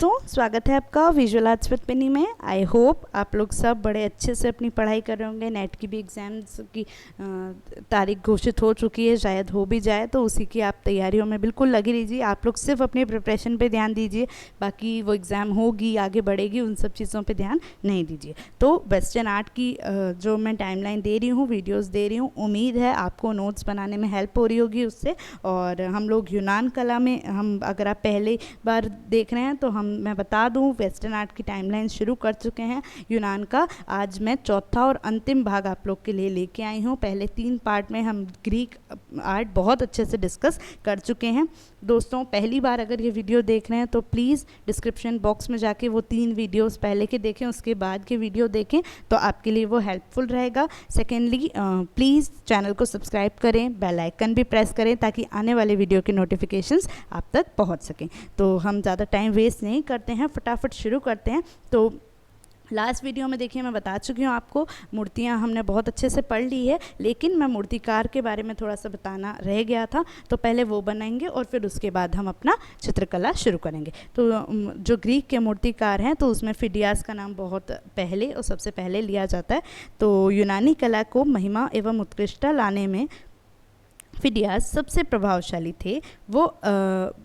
दोस्तों, स्वागत है आपका विजुअल आर्ट्स विद पिनी में। आई होप आप लोग सब बड़े अच्छे से अपनी पढ़ाई कर रहे होंगे। नेट की भी एग्ज़ाम्स की तारीख घोषित हो चुकी है, शायद हो भी जाए, तो उसी की आप तैयारियों में बिल्कुल लगी रहिए। आप लोग सिर्फ अपनी प्रिपरेशन पे ध्यान दीजिए, बाकी वो एग्ज़ाम होगी, आगे बढ़ेगी, उन सब चीज़ों पे ध्यान नहीं दीजिए। तो वेस्टर्न आर्ट की जो मैं टाइमलाइन दे रही हूँ, वीडियोस दे रही हूँ, उम्मीद है आपको नोट्स बनाने में हेल्प हो रही होगी उससे। और हम लोग यूनान कला में अगर आप पहले बार देख रहे हैं तो मैं बता दूं, वेस्टर्न आर्ट की टाइमलाइन शुरू कर चुके हैं यूनान का। आज मैं चौथा और अंतिम भाग आप लोग के लिए लेके आई हूं। पहले 3 पार्ट में हम ग्रीक आर्ट बहुत अच्छे से डिस्कस कर चुके हैं। दोस्तों, पहली बार अगर ये वीडियो देख रहे हैं तो प्लीज़ डिस्क्रिप्शन बॉक्स में जाके वो 3 वीडियोस पहले के देखें, उसके बाद के वीडियो देखें, तो आपके लिए वो हेल्पफुल रहेगा। सेकेंडली, प्लीज़ चैनल को सब्सक्राइब करें, बेल आइकन भी प्रेस करें ताकि आने वाले वीडियो की नोटिफिकेशंस आप तक पहुंच सकें। तो हम ज़्यादा टाइम वेस्ट नहीं करते हैं, फटाफट शुरू करते हैं। तो लास्ट वीडियो में देखिए, मैं बता चुकी हूँ आपको, मूर्तियाँ हमने बहुत अच्छे से पढ़ ली है, लेकिन मैं मूर्तिकार के बारे में थोड़ा सा बताना रह गया था, तो पहले वो बनाएंगे और फिर उसके बाद हम अपना चित्रकला शुरू करेंगे। तो जो ग्रीक के मूर्तिकार हैं, तो उसमें फिडियास का नाम बहुत पहले और सबसे पहले लिया जाता है। तो यूनानी कला को महिमा एवं उत्कृष्टता लाने में फिडियास सबसे प्रभावशाली थे। वो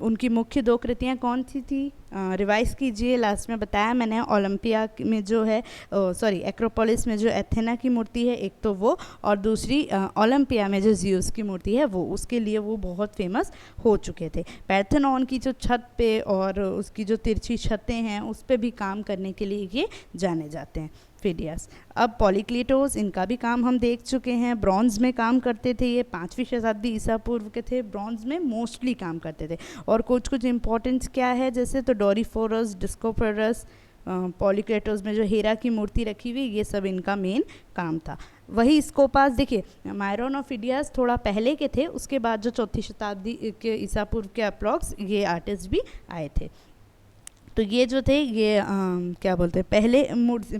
उनकी मुख्य 2 कृतियाँ कौन सी थी? रिवाइज कीजिए, लास्ट में बताया मैंने। ओलंपिया में जो है, एक्रोपोलिस में जो एथेना की मूर्ति है, एक तो वो, और दूसरी ओलंपिया में जो ज़्यूस की मूर्ति है, वो उसके लिए वो बहुत फेमस हो चुके थे। पैर्थेनॉन की जो छत पे और उसकी जो तिरछी छतें हैं, उस पर भी काम करने के लिए ये जाने जाते हैं फिडियास। अब पॉलीक्लिटोस, इनका भी काम हम देख चुके हैं। ब्रॉन्ज में काम करते थे ये, 5वीं शताब्दी ईसा पूर्व के थे, ब्रॉन्ज में मोस्टली काम करते थे। और कुछ इंपॉर्टेंस क्या है, जैसे तो डोरीफोरस, डिस्कोफोरस, पॉलीक्लिटोस में जो हीरा की मूर्ति रखी हुई, ये सब इनका मेन काम था। वही स्कोपास, देखिए मायरन और फिडियास थोड़ा पहले के थे, उसके बाद जो 4वीं शताब्दी के ईसा पूर्व के अप्रॉक्स ये आर्टिस्ट भी आए थे। तो ये जो थे, ये क्या बोलते हैं,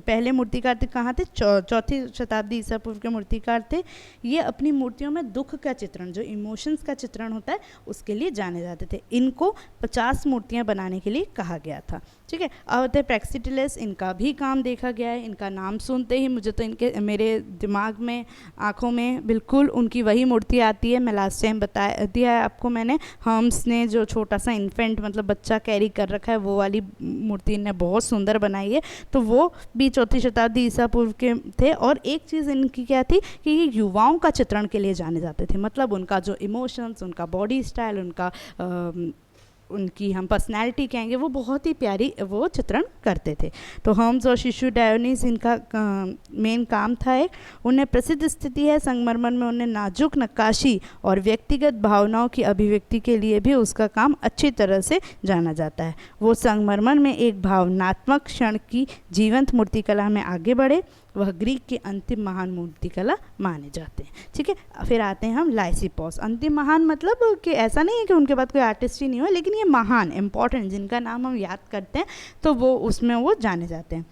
पहले मूर्तिकार थे, कहाँ थे? 4वीं शताब्दी ईसा पूर्व के मूर्तिकार थे। ये अपनी मूर्तियों में दुख का चित्रण, जो इमोशंस का चित्रण होता है, उसके लिए जाने जाते थे। इनको 50 मूर्तियाँ बनाने के लिए कहा गया था। ठीक है। अब होते हैं प्रेक्सिटिलस, इनका भी काम देखा गया है। इनका नाम सुनते ही मुझे तो मेरे दिमाग में, आँखों में बिल्कुल उनकी वही मूर्ति आती है। मैं लास्ट टाइम बता दिया है आपको मैंने, हम्स ने जो छोटा सा इन्फेंट मतलब बच्चा कैरी कर रखा है, वो वाली मूर्ति इन्हें बहुत सुंदर बनाई है। तो वो भी 4वीं शताब्दी ईसा पूर्व के थे। और एक चीज़ इनकी क्या थी कि ये युवाओं का चित्रण के लिए जाने जाते थे। मतलब उनका जो इमोशंस, उनका बॉडी स्टाइल, उनकी हम पर्सनैलिटी कहेंगे, वो बहुत ही प्यारी वो चित्रण करते थे। तो हम्स और शिशु डायोनिस, इनका मेन काम था। एक उन्हें प्रसिद्ध स्थिति है संगमरमर में, उन्हें नाजुक नक्काशी और व्यक्तिगत भावनाओं की अभिव्यक्ति के लिए भी उसका काम अच्छी तरह से जाना जाता है। वो संगमरमर में एक भावनात्मक क्षण की जीवंत मूर्तिकला में आगे बढ़े। वह ग्रीक के अंतिम महान मूर्तिकला माने जाते हैं। ठीक है। फिर आते हैं हम लाइसिपोस। अंतिम महान मतलब कि ऐसा नहीं है कि उनके बाद कोई आर्टिस्ट ही नहीं हो, लेकिन ये महान, इम्पॉर्टेंट, जिनका नाम हम याद करते हैं, तो वो उसमें वो जाने जाते हैं।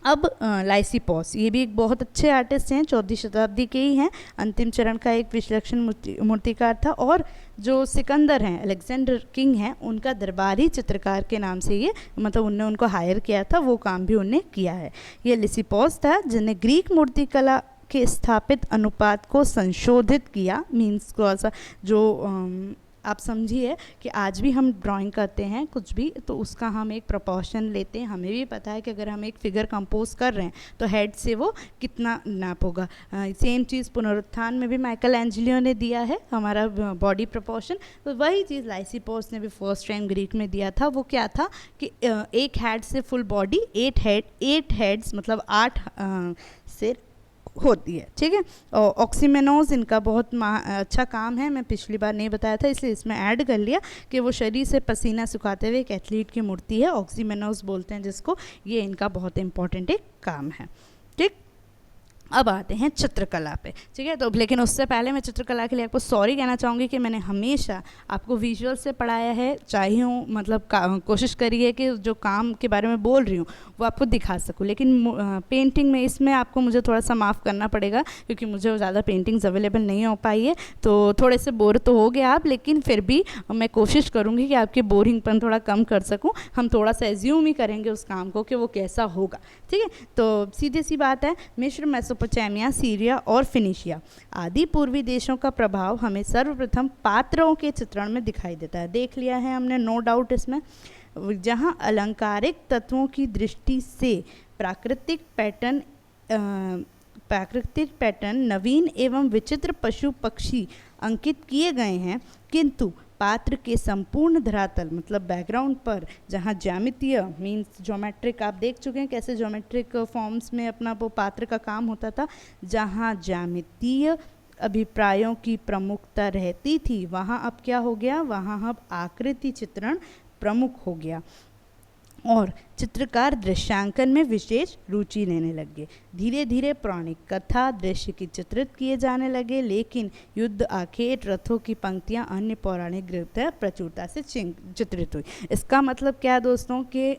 अब लाइसिपोस, ये भी एक बहुत अच्छे आर्टिस्ट हैं, 14वीं शताब्दी के ही हैं। अंतिम चरण का एक विलक्षण मूर्तिकार था। और जो सिकंदर हैं, अलेक्जेंडर किंग हैं, उनका दरबारी चित्रकार के नाम से ये, मतलब उनने उनको हायर किया था, वो काम भी उनने किया है। ये लिसिपोस था जिन्हें ग्रीक मूर्तिकला के स्थापित अनुपात को संशोधित किया। मीन्स जो आप समझिए कि आज भी हम ड्राइंग करते हैं कुछ भी, तो उसका हम एक प्रोपोर्शन लेते हैं। हमें भी पता है कि अगर हम एक फिगर कंपोज कर रहे हैं तो हेड से वो कितना नाप होगा। सेम चीज़ पुनरुत्थान में भी माइकल एंजेलियो ने दिया है, हमारा बॉडी प्रोपोर्शन। तो वही चीज़ लाइसिपोस ने भी फर्स्ट टाइम ग्रीक में दिया था। वो क्या था कि एक हेड से फुल बॉडी, 8 हेड्स मतलब 8 सिर होती है। ठीक है। और ऑक्सीमेनोस, इनका बहुत अच्छा काम है, मैं पिछली बार नहीं बताया था इसलिए इसमें ऐड कर लिया कि वो शरीर से पसीना सुखाते हुए एक एथलीट की मूर्ति है, ऑक्सीमेनोस बोलते हैं जिसको। ये इनका बहुत इंपॉर्टेंट एक काम है। ठीक। अब आते हैं चित्रकला पे, ठीक है। तो लेकिन उससे पहले मैं चित्रकला के लिए आपको सॉरी कहना चाहूँगी कि मैंने हमेशा आपको विजुअल से पढ़ाया है, चाहे हूँ मतलब कोशिश करी है कि जो काम के बारे में बोल रही हूँ वो आपको दिखा सकूँ, लेकिन पेंटिंग में इसमें आपको मुझे थोड़ा सा माफ़ करना पड़ेगा क्योंकि मुझे ज़्यादा पेंटिंग्स अवेलेबल नहीं हो पाई है। तो थोड़े से बोर तो हो गए आप, लेकिन फिर भी मैं कोशिश करूँगी कि आपकी बोरिंगपन थोड़ा कम कर सकूँ। हम थोड़ा सा एज्यूम ही करेंगे उस काम को कि वो कैसा होगा, ठीक है। तो सीधी सी बात है, मिस्र, मेसोपोटामिया, सीरिया और फिनिशिया आदि पूर्वी देशों का प्रभाव हमें सर्वप्रथम पात्रों के चित्रण में दिखाई देता है। देख लिया है हमने, नो डाउट इसमें, जहाँ अलंकारिक तत्वों की दृष्टि से प्राकृतिक पैटर्न नवीन एवं विचित्र पशु पक्षी अंकित किए गए हैं, किंतु पात्र के संपूर्ण धरातल मतलब बैकग्राउंड पर जहाँ ज्यामितीय मीन्स ज्योमेट्रिक, आप देख चुके हैं कैसे ज्योमेट्रिक फॉर्म्स में अपना वो पात्र का काम होता था, जहाँ ज्यामितीय अभिप्रायों की प्रमुखता रहती थी, वहाँ अब क्या हो गया, वहाँ अब आकृति चित्रण प्रमुख हो गया और चित्रकार दृश्यांकन में विशेष रुचि लेने लगे। धीरे धीरे पौराणिक कथा दृश्य की चित्रित किए जाने लगे, लेकिन युद्ध, आखेट, रथों की पंक्तियां, अन्य पौराणिक गृह प्रचुरता से चित्रित हुई। इसका मतलब क्या है दोस्तों कि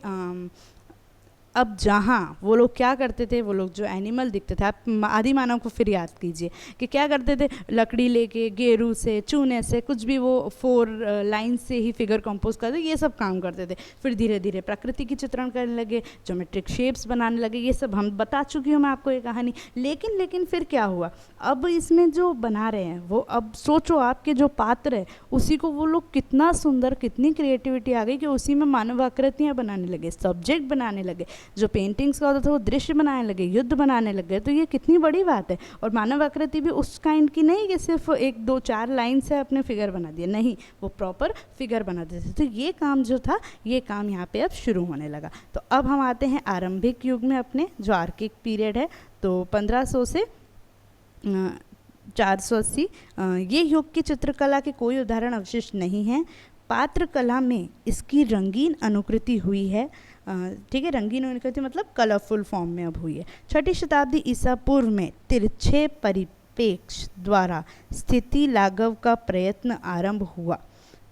अब जहाँ वो लोग क्या करते थे, वो लोग जो एनिमल दिखते थे, आप आदि मानव को फिर याद कीजिए कि क्या करते थे, लकड़ी लेके गेरू से, चूने से, कुछ भी वो 4 लाइन से ही फिगर कंपोज करते, ये सब काम करते थे। फिर धीरे धीरे प्रकृति की चित्रण करने लगे, ज्योमेट्रिक शेप्स बनाने लगे, ये सब हम बता चुकी हूँ मैं आपको ये कहानी। लेकिन फिर क्या हुआ, अब इसमें जो बना रहे हैं वो, अब सोचो आपके जो पात्र है उसी को वो लोग कितना सुंदर, कितनी क्रिएटिविटी आ गई कि उसी में मानव आकृतियाँ बनाने लगे, सब्जेक्ट बनाने लगे, जो पेंटिंग्स का होता था वो दृश्य बनाने लगे, युद्ध बनाने लगे। तो ये कितनी बड़ी बात है। और मानव आकृति भी उस काइंड की नहीं कि सिर्फ 1 2 4 लाइन से अपने फिगर बना दिए, नहीं, वो प्रॉपर फिगर बनाते थे। तो ये काम जो था, ये काम यहाँ पे अब शुरू होने लगा। तो अब हम आते हैं आरंभिक युग में अपने, जो आर्किक पीरियड है, तो 1500 से 480। ये युग की चित्रकला के कोई उदाहरण अवशिष्ट नहीं है। पात्र कला में इसकी रंगीन अनुकृति हुई है, ठीक है, रंगीन अनुकृति मतलब कलरफुल फॉर्म में अब हुई है। 6ठी शताब्दी ईसा पूर्व में तिरछे परिप्रेक्ष्य द्वारा स्थिति लाघव का प्रयत्न आरंभ हुआ।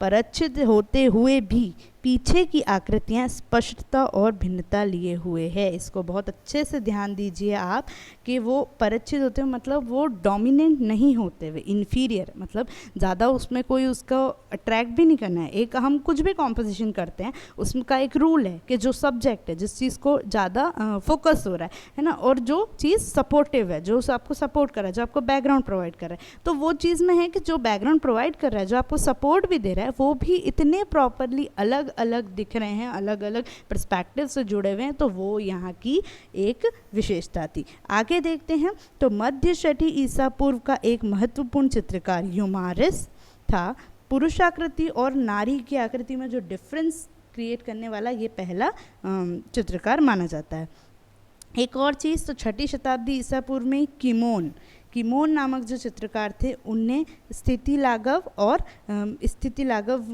परच्छिद होते हुए भी पीछे की आकृतियाँ स्पष्टता और भिन्नता लिए हुए है। इसको बहुत अच्छे से ध्यान दीजिए आप कि वो परच्छिद होते हुए मतलब वो डोमिनेंट नहीं होते हुए, इन्फीरियर मतलब ज़्यादा उसमें कोई उसका अट्रैक्ट भी नहीं करना है। एक हम कुछ भी कॉम्पोजिशन करते हैं उसका एक रूल है कि जो सब्जेक्ट है, जिस चीज़ को ज़्यादा फोकस हो रहा है ना, और जो चीज़ सपोर्टिव है, जो आपको सपोर्ट कर रहा है, जो आपको बैकग्राउंड प्रोवाइड कर रहा है, तो वो चीज़ में है कि जो बैकग्राउंड प्रोवाइड कर रहा है, जो आपको सपोर्ट भी दे रहा है, वो भी इतने प्रॉपरली अलग अलग दिख रहे हैं, अलग अलग पर्सपेक्टिव से जुड़े हुए हैं। तो वो यहाँ की एक विशेषता थी। आगे देखते हैं तो मध्य 6ठी ईसा पूर्व का एक महत्वपूर्ण चित्रकार यूमारिस था। पुरुषाकृति और नारी की आकृति में जो डिफरेंस क्रिएट करने वाला ये पहला चित्रकार माना जाता है। एक और चीज़, तो 6ठी शताब्दी ईसा पूर्व में किमोन नामक जो चित्रकार थे, उनने स्थिति लाघव और स्थिति लाघव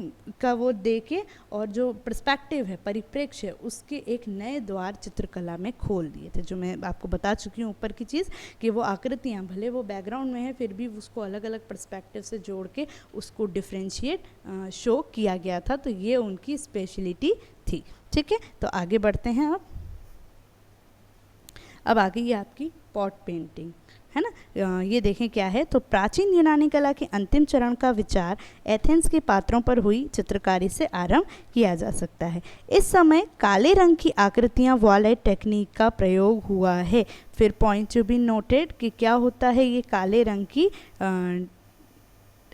का वो देके और जो पर्सपेक्टिव है, परिप्रेक्ष्य, उसके एक नए द्वार चित्रकला में खोल दिए थे। जो मैं आपको बता चुकी हूँ ऊपर की चीज़ कि वो आकृतियाँ भले वो बैकग्राउंड में है, फिर भी उसको अलग अलग पर्सपेक्टिव से जोड़ के उसको डिफ्रेंशिएट शो किया गया था। तो ये उनकी स्पेशलिटी थी, ठीक है। तो आगे बढ़ते हैं। अब आ गई आपकी पॉट पेंटिंग, है ना। ये देखें क्या है, तो प्राचीन यूनानी कला के अंतिम चरण का विचार एथेंस के पात्रों पर हुई चित्रकारी से आरंभ किया जा सकता है। इस समय काले रंग की आकृतियां वॉलेट टेक्निक का प्रयोग हुआ है। फिर पॉइंट टू बी नोटेड कि क्या होता है ये काले रंग की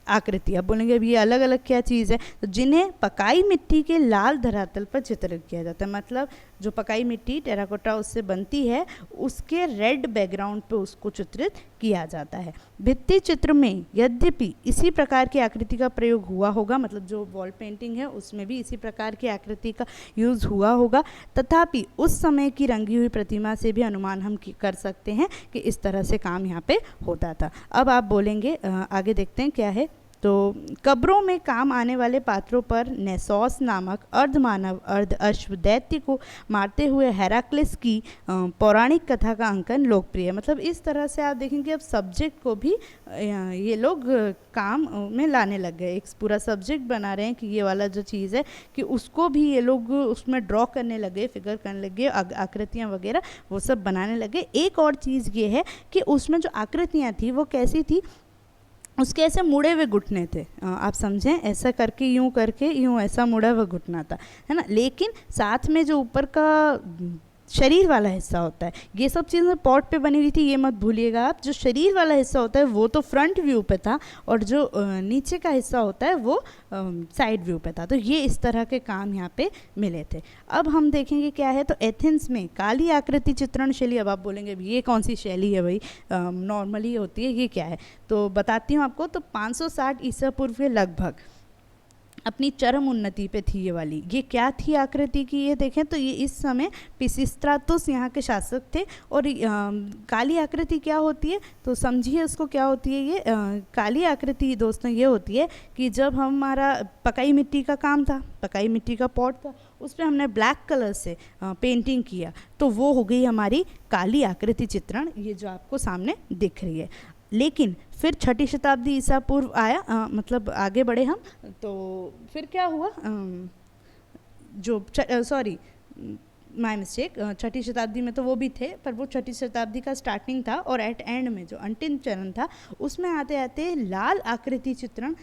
आकृति। अब बोलेंगे अब ये अलग अलग क्या चीज़ है, तो जिन्हें पकाई मिट्टी के लाल धरातल पर चित्रित किया जाता है। मतलब जो पकाई मिट्टी टेराकोटा उससे बनती है, उसके रेड बैकग्राउंड पे उसको चित्रित किया जाता है। भित्ति चित्र में यद्यपि इसी प्रकार की आकृति का प्रयोग हुआ होगा, मतलब जो वॉल पेंटिंग है उसमें भी इसी प्रकार की आकृति का यूज़ हुआ होगा, तथापि उस समय की रंगी हुई प्रतिमा से भी अनुमान हम कर सकते हैं कि इस तरह से काम यहाँ पे होता था। अब आप बोलेंगे आगे देखते हैं क्या है, तो कब्रों में काम आने वाले पात्रों पर नेसॉस नामक अर्धमानव अर्ध अश्व दैत्य को मारते हुए हेराक्लिस की पौराणिक कथा का अंकन लोकप्रिय है। मतलब इस तरह से आप देखेंगे अब सब्जेक्ट को भी ये लोग काम में लाने लग गए, एक पूरा सब्जेक्ट बना रहे हैं कि ये वाला जो चीज़ है कि उसको भी ये लोग उसमें ड्रॉ करने लगे, फिगर करने लगे, आकृतियाँ वगैरह वो सब बनाने लगे। एक और चीज़ ये है कि उसमें जो आकृतियाँ थी वो कैसी थी, उसके ऐसे मुड़े हुए घुटने थे, आप समझें, ऐसा करके यूं ऐसा मुड़ा हुआ घुटना था, है ना। लेकिन साथ में जो ऊपर का शरीर वाला हिस्सा होता है, ये सब चीज़ें पॉट पे बनी हुई थी, ये मत भूलिएगा आप। जो शरीर वाला हिस्सा होता है वो तो फ्रंट व्यू पे था और जो नीचे का हिस्सा होता है वो साइड व्यू पे था। तो ये इस तरह के काम यहाँ पे मिले थे। अब हम देखेंगे क्या है, तो एथेंस में काली आकृति चित्रण शैली। अब आप बोलेंगे ये कौन सी शैली है भाई, नॉर्मली होती है, ये क्या है, तो बताती हूँ आपको। तो 560 ईसा पूर्व के लगभग अपनी चरम उन्नति पे थी ये वाली। ये क्या थी आकृति की, ये देखें तो ये इस समय पिसिस्त्रातुस यहाँ के शासक थे। और काली आकृति क्या होती है, तो समझिए उसको क्या होती है। ये काली आकृति दोस्तों ये होती है कि जब हमारा पकाई मिट्टी का काम था, पकाई मिट्टी का पॉट था, उस पर हमने ब्लैक कलर से पेंटिंग किया, तो वो हो गई हमारी काली आकृति चित्रण, ये जो आपको सामने दिख रही है। लेकिन फिर 6ठी शताब्दी ईसा पूर्व आया, मतलब आगे बढ़े हम, तो फिर क्या हुआ, माय मिस्टेक, 6ठी शताब्दी में तो वो भी थे, पर वो 6ठी शताब्दी का स्टार्टिंग था और एट एंड में जो अंतिम चरण था उसमें आते आते लाल आकृति चित्रण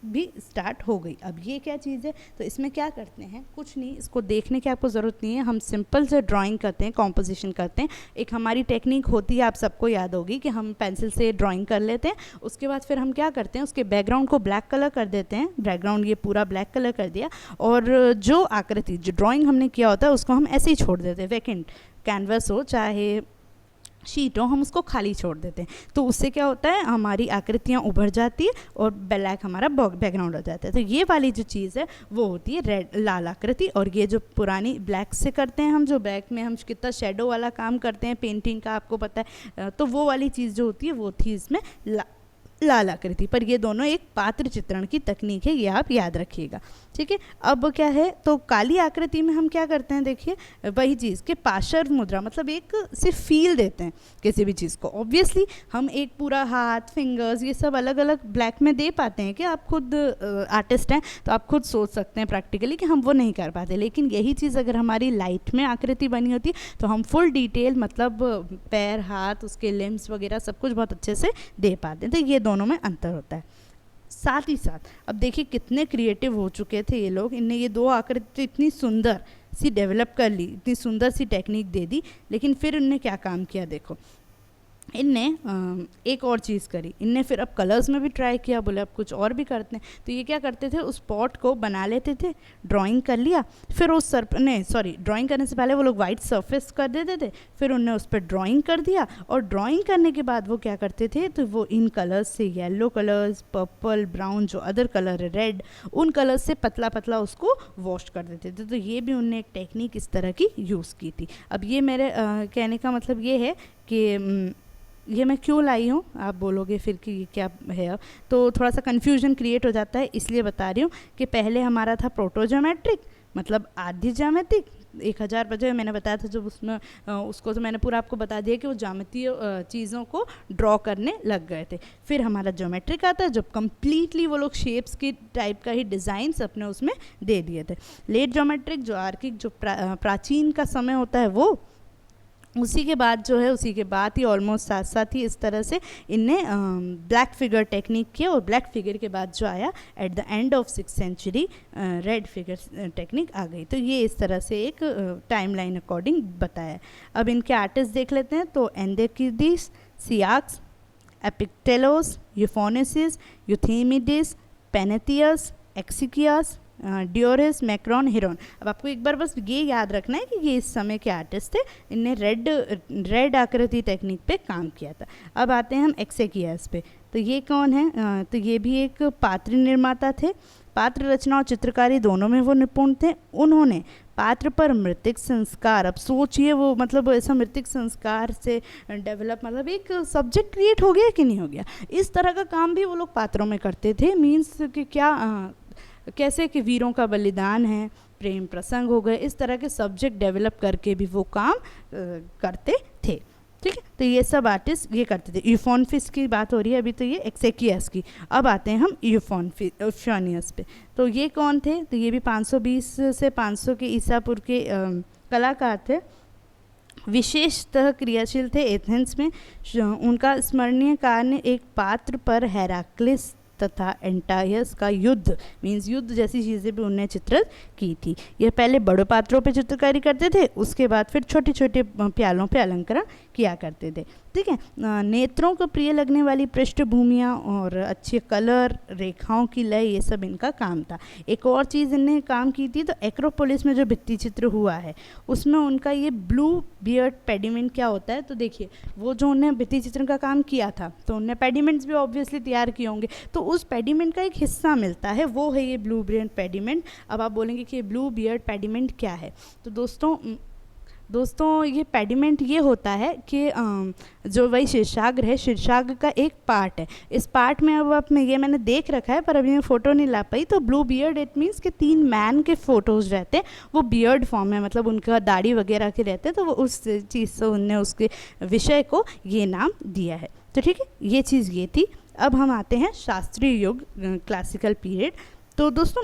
भी स्टार्ट हो गई। अब ये क्या चीज़ है, तो इसमें क्या करते हैं, कुछ नहीं, इसको देखने की आपको ज़रूरत नहीं है, हम सिंपल से ड्राइंग करते हैं, कॉम्पोजिशन करते हैं। एक हमारी टेक्निक होती है, आप सबको याद होगी, कि हम पेंसिल से ड्राइंग कर लेते हैं, उसके बाद फिर हम क्या करते हैं, उसके बैकग्राउंड को ब्लैक कलर कर देते हैं, बैकग्राउंड ये पूरा ब्लैक कलर कर दिया, और जो आकृति जो ड्राइंग हमने किया होता है उसको हम ऐसे ही छोड़ देते हैं, वैकेंट कैनवस हो चाहे शीट हो, हम उसको खाली छोड़ देते हैं। तो उससे क्या होता है, हमारी आकृतियाँ उभर जाती है और ब्लैक हमारा बैकग्राउंड हो जाता है। तो ये वाली जो चीज़ है वो होती है रेड, लाल आकृति। और ये जो पुरानी ब्लैक से करते हैं हम, जो ब्लैक में हम कितना शेडो वाला काम करते हैं पेंटिंग का, आपको पता है, तो वो वाली चीज़ जो होती है वो थी इसमें लाल आकृति। पर ये दोनों एक पात्र चित्रण की तकनीक है, ये आप याद रखिएगा, ठीक है। अब क्या है, तो काली आकृति में हम क्या करते हैं, देखिए वही चीज़ के पार्श्व मुद्रा, मतलब एक सिर्फ फील देते हैं किसी भी चीज़ को। ऑब्वियसली हम एक पूरा हाथ, फिंगर्स, ये सब अलग अलग ब्लैक में दे पाते हैं कि आप खुद आर्टिस्ट हैं तो आप खुद सोच सकते हैं प्रैक्टिकली कि हम वो नहीं कर पाते। लेकिन यही चीज़ अगर हमारी लाइट में आकृति बनी होती तो हम फुल डिटेल, मतलब पैर, हाथ, उसके लिम्स वगैरह सब कुछ बहुत अच्छे से दे पाते हैं। तो ये दोनों में अंतर होता है। साथ ही साथ अब देखिए कितने क्रिएटिव हो चुके थे ये लोग, इनने ये दो आकृति इतनी सुंदर सी डेवलप कर ली, इतनी सुंदर सी टेक्निक दे दी। लेकिन फिर इनने क्या काम किया, देखो इनने एक और चीज़ करी, इनने फिर अब कलर्स में भी ट्राई किया, बोले अब कुछ और भी करते हैं। तो ये क्या करते थे, उस पॉट को बना लेते थे, ड्राइंग कर लिया, फिर उस ड्राइंग करने से पहले वो लोग वाइट सरफेस कर देते थे, फिर उनने उस पर ड्राइंग कर दिया, और ड्राइंग करने के बाद वो क्या करते थे, तो वो इन कलर्स से, येलो कलर्स, पर्पल, ब्राउन, जो अदर कलर है, रेड, उन कलर्स से पतला पतला उसको वॉश कर देते थे। तो ये भी उनने एक टेक्निक इस तरह की यूज़ की थी। अब ये मेरे कहने का मतलब ये है कि ये मैं क्यों लाई हूँ, आप बोलोगे फिर कि ये क्या है, अब तो थोड़ा सा कन्फ्यूजन क्रिएट हो जाता है, इसलिए बता रही हूँ कि पहले हमारा था प्रोटोजोमेट्रिक, मतलब आदि ज्यामितिक, 1000 बजे मैंने बताया था जब उसमें उसको तो मैंने पूरा आपको बता दिया कि वो ज्यामितीय चीज़ों को ड्रॉ करने लग गए थे। फिर हमारा ज्योमेट्रिक आता है जब कम्प्लीटली वो लोग शेप्स की टाइप का ही डिज़ाइंस अपने उसमें दे दिए थे। लेट ज्योमेट्रिक, जो आर्किक, जो प्राचीन का समय होता है वो, उसी के बाद जो है, उसी के बाद ही ऑलमोस्ट साथ साथ ही इस तरह से इनने ब्लैक फिगर टेक्निक किया, और ब्लैक फिगर के बाद जो आया at the end of 6th century red figure technique आ गई। तो ये इस तरह से एक टाइमलाइन अकॉर्डिंग बताया। अब इनके आर्टिस्ट देख लेते हैं, तो एंडेकिडिस, सियाक्स, एपिक्टेलोस, यूफोनेसिस, यूथेमिडिस, पेनेथियस, एक्सिकियास, डियोरिस, मैक्रॉन, हिरोन। अब आपको एक बार बस ये याद रखना है कि ये इस समय के आर्टिस्ट थे, इनने रेड आकृति टेक्निक पे काम किया था। अब आते हैं हम एक्सेकियास पे, तो ये कौन है, तो ये भी एक पात्र निर्माता थे, पात्र रचना और चित्रकारी दोनों में वो निपुण थे। उन्होंने पात्र पर मृतिक संस्कार, अब सोचिए वो मतलब ऐसा मृतिक संस्कार से डेवलप, मतलब एक सब्जेक्ट क्रिएट हो गया कि नहीं हो गया। इस तरह का काम भी वो लोग पात्रों में करते थे। मीन्स कि क्या कैसे कि वीरों का बलिदान है, प्रेम प्रसंग हो गए, इस तरह के सब्जेक्ट डेवलप करके भी वो काम करते थे। ठीक है, तो ये सब आर्टिस्ट ये करते थे। यूफोनियस की बात हो रही है अभी, तो ये एक्सेकियस की। अब आते हैं हम यूफोनियस पे। तो ये कौन थे? तो ये भी 520 से 500 के ईसा पूर्व के कलाकार थे। विशेषतः क्रियाशील थे एथेंस में। उनका स्मरणीय कार्य एक पात्र पर हेराक्लिस तथा एंटायस का युद्ध, मीन्स युद्ध जैसी चीज़ें भी उन्हें चित्रित की थी। यह पहले बड़े पात्रों पे चित्रकारी करते थे, उसके बाद फिर छोटे छोटे प्यालों पे अलंकरण किया करते थे। ठीक है, नेत्रों को प्रिय लगने वाली पृष्ठभूमियाँ और अच्छे कलर, रेखाओं की लय, ये सब इनका काम था। एक और चीज़ इन्हें काम की थी, तो एक्रोपोलिस में जो भित्ति चित्र हुआ है उसमें उनका ये ब्लू बियर्ड पेडिमेंट क्या होता है, तो देखिए वो जो उन्हें भित्ति चित्र का काम किया था तो उन्हें पेडिमेंट्स भी ऑब्वियसली तैयार किए होंगे, तो उस पेडिमेंट का एक हिस्सा मिलता है, वो है ये ब्लू बियर्ड पेडिमेंट। अब आप बोलेंगे कि ये ब्लू बियर्ड पेडिमेंट क्या है, तो दोस्तों ये पेडिमेंट ये होता है कि जो वही शीर्षाग्र है, शीर्षाग्र का एक पार्ट है। इस पार्ट में अब आप में ये मैंने देख रखा है पर अभी मैं फ़ोटो नहीं ला पाई। तो ब्लू बियर्ड इट मीन्स कि 3 मैन के फ़ोटोज़ रहते हैं, वो बियर्ड फॉर्म में, मतलब उनका दाढ़ी वगैरह के रहते हैं, तो वो उस चीज़ से उनने उसके विषय को ये नाम दिया है। तो ठीक है, ये चीज़ ये थी। अब हम आते हैं शास्त्रीय युग, क्लासिकल पीरियड। तो दोस्तों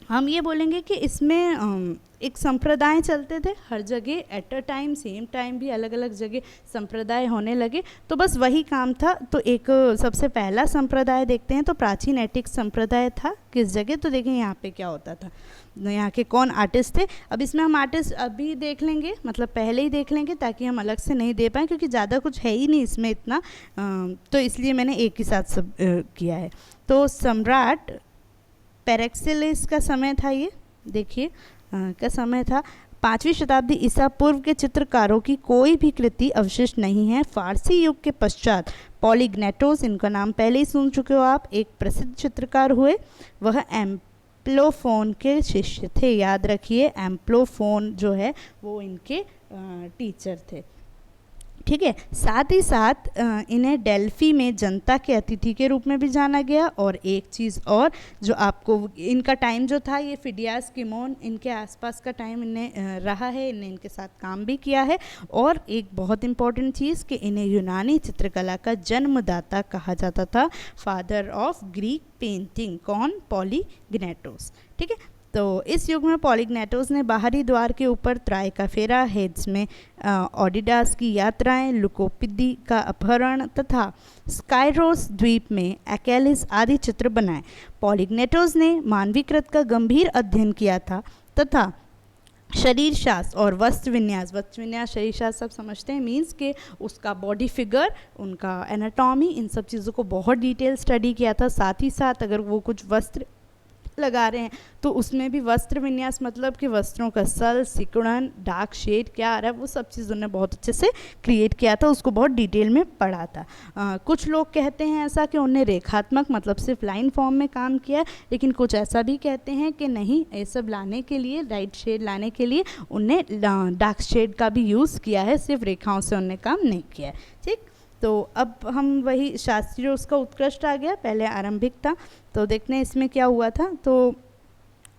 हम ये बोलेंगे कि इसमें एक संप्रदाय चलते थे हर जगह, at a time, same time भी अलग अलग जगह संप्रदाय होने लगे, तो बस वही काम था। तो एक सबसे पहला संप्रदाय देखते हैं, तो प्राचीन एटिक संप्रदाय था किस जगह, तो देखें यहाँ पे क्या होता था, यहाँ के कौन आर्टिस्ट थे। अब इसमें हम आर्टिस्ट अभी देख लेंगे, मतलब पहले ही देख लेंगे ताकि हम अलग से नहीं दे पाएँ, क्योंकि ज़्यादा कुछ है ही नहीं इसमें इतना, तो इसलिए मैंने एक ही साथ सब किया है। तो सम्राट पेरेक्सिलिस का समय था, ये देखिए का समय था। 5वीं शताब्दी ईसा पूर्व के चित्रकारों की कोई भी कृति अवशिष्ट नहीं है। फारसी युग के पश्चात पॉलीग्नेटोस, इनका नाम पहले ही सुन चुके हो आप, एक प्रसिद्ध चित्रकार हुए। वह एम्प्लोफोन के शिष्य थे, याद रखिए एम्प्लोफोन जो है वो इनके टीचर थे। ठीक है, साथ ही साथ इन्हें डेल्फी में जनता के अतिथि के रूप में भी जाना गया। और एक चीज़ और जो आपको, इनका टाइम जो था ये फिडियास किमोन इनके आसपास का टाइम इन्हें रहा है, इन्हें इनके साथ काम भी किया है। और एक बहुत इंपॉर्टेंट चीज़ कि इन्हें यूनानी चित्रकला का जन्मदाता कहा जाता था, फादर ऑफ ग्रीक पेंटिंग। कौन? पॉलीग्नेटोस। ठीक है, तो इस युग में पॉलीग्नेटोस ने बाहरी द्वार के ऊपर त्राय का फेरा, हेड्स में ऑडिडास की यात्राएं, लुकोपिदी का अपहरण तथा स्काइरोस द्वीप में एक्लिस आदि चित्र बनाए। पॉलीग्नेटोस ने मानवीकृत का गंभीर अध्ययन किया था तथा शरीर शास्त्र और वस्त्र विन्यास, शरीर शास्त्र सब समझते हैं, मीन्स के उसका बॉडी फिगर, उनका एनाटॉमी, इन सब चीज़ों को बहुत डिटेल स्टडी किया था। साथ ही साथ अगर वो कुछ वस्त्र लगा रहे हैं तो उसमें भी वस्त्र विन्यास, मतलब कि वस्त्रों का सल, सिकुड़न, डार्क शेड क्या आ रहा है, वो सब चीज़ उन्होंने बहुत अच्छे से क्रिएट किया था, उसको बहुत डिटेल में पढ़ा था। कुछ लोग कहते हैं ऐसा कि उन्हें रेखात्मक, मतलब सिर्फ लाइन फॉर्म में काम किया, लेकिन कुछ ऐसा भी कहते हैं कि नहीं, ये सब लाने के लिए, लाइट शेड लाने के लिए उन्हें डार्क शेड का भी यूज़ किया है, सिर्फ रेखाओं से उन्हें काम नहीं किया है। ठीक, तो अब हम वही शास्त्रीय उसका उत्कृष्ट आ गया, पहले आरंभिक था। तो देखते हैं इसमें क्या हुआ था। तो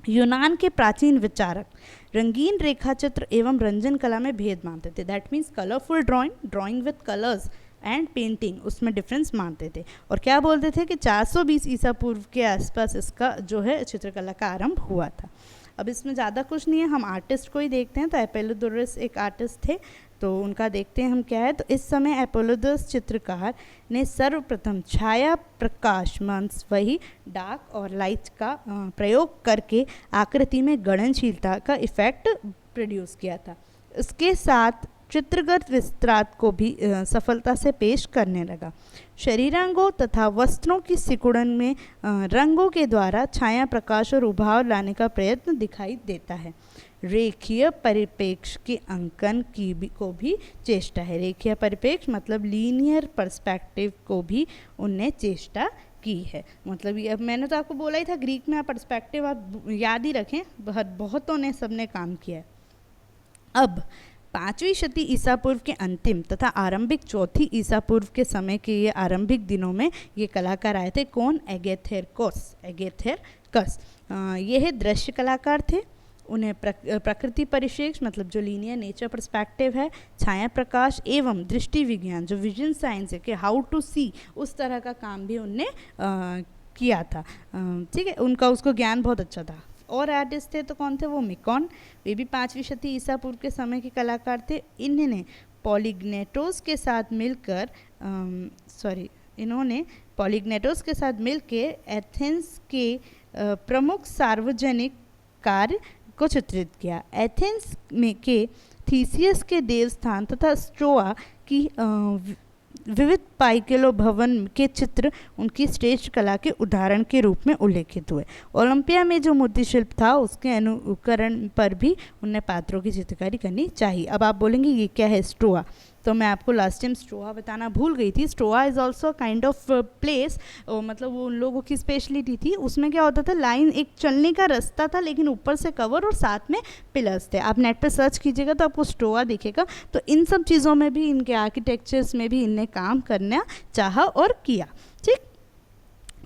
यूनान के प्राचीन विचारक रंगीन रेखाचित्र एवं रंजन कला में भेद मानते थे। That means colourful drawing with colours and painting, उसमें डिफरेंस मानते थे। और क्या बोलते थे कि 420 ईसा पूर्व के आसपास इसका जो है चित्रकला का आरंभ हुआ था। अब इसमें ज़्यादा कुछ नहीं है, हम आर्टिस्ट को ही देखते हैं। तो एपोलोडोरस एक आर्टिस्ट थे, तो उनका देखते हैं हम क्या है। तो इस समय एपोलोडोरस चित्रकार ने सर्वप्रथम छाया प्रकाश, मंस वही डार्क और लाइट का प्रयोग करके आकृति में गणनशीलता का इफेक्ट प्रोड्यूस किया था। इसके साथ चित्रगत विस्तार को भी सफलता से पेश करने लगा। शरीरांगों तथा वस्त्रों की सिकुड़न में रंगों के द्वारा छाया प्रकाश और उभार लाने का प्रयत्न दिखाई देता है। रेखीय परिप्रेक्ष्य के अंकन को भी चेष्टा है। रेखीय परिप्रेक्ष्य मतलब लीनियर पर्सपेक्टिव को भी उनने चेष्टा की है। मतलब ये, अब मैंने तो आपको बोला ही था ग्रीक में आप पर्सपेक्टिव आप याद ही रखें, बहुतों ने सबने काम किया है। अब 5वीं शती ईसा पूर्व के अंतिम तथा आरंभिक 4थी ईसा पूर्व के समय के ये आरंभिक दिनों में ये कलाकार आए थे। कौन? एगेथेरकस। ये है दृश्य कलाकार थे। उन्हें प्रकृति परिप्रेक्ष्य मतलब जो लीनियर नेचर पर्सपेक्टिव है, छाया प्रकाश एवं दृष्टि विज्ञान जो विजन साइंस है कि हाउ टू सी, उस तरह का काम भी उनने किया था। ठीक है, उनका उसको ज्ञान बहुत अच्छा था। और आर्टिस्ट थे तो कौन थे? वो मिकॉन, वे भी 5वीं शती ईसा पूर्व के समय के कलाकार थे। इन्होंने पॉलीग्नेटोस के साथ मिलकर एथेंस के प्रमुख सार्वजनिक कार्य को चित्रित किया। एथेंस में के थीसियस के देवस्थान तथा स्ट्रोआ की विविध पाइकेलो भवन के चित्र उनकी श्रेष्ठ कला के उदाहरण के रूप में उल्लेखित हुए। ओलंपिया में जो मूर्ति शिल्प था उसके अनुकरण पर भी उन्हें पात्रों की चित्रकारी करनी चाहिए। अब आप बोलेंगे ये क्या है स्ट्रोआ? तो मैं आपको लास्ट टाइम स्ट्रोआ बताना भूल गई थी। Stoa is also kind of place, मतलब वो उन लोगों की स्पेशलिटी थी। उसमें क्या होता था, लाइन एक चलने का रास्ता था लेकिन ऊपर से कवर और साथ में पिलर्स थे। आप नेट पे सर्च कीजिएगा तो आपको स्ट्रोआ दिखेगा। तो इन सब चीज़ों में भी, इनके आर्किटेक्चर्स में भी इनने काम करना चाहा और किया। ठीक,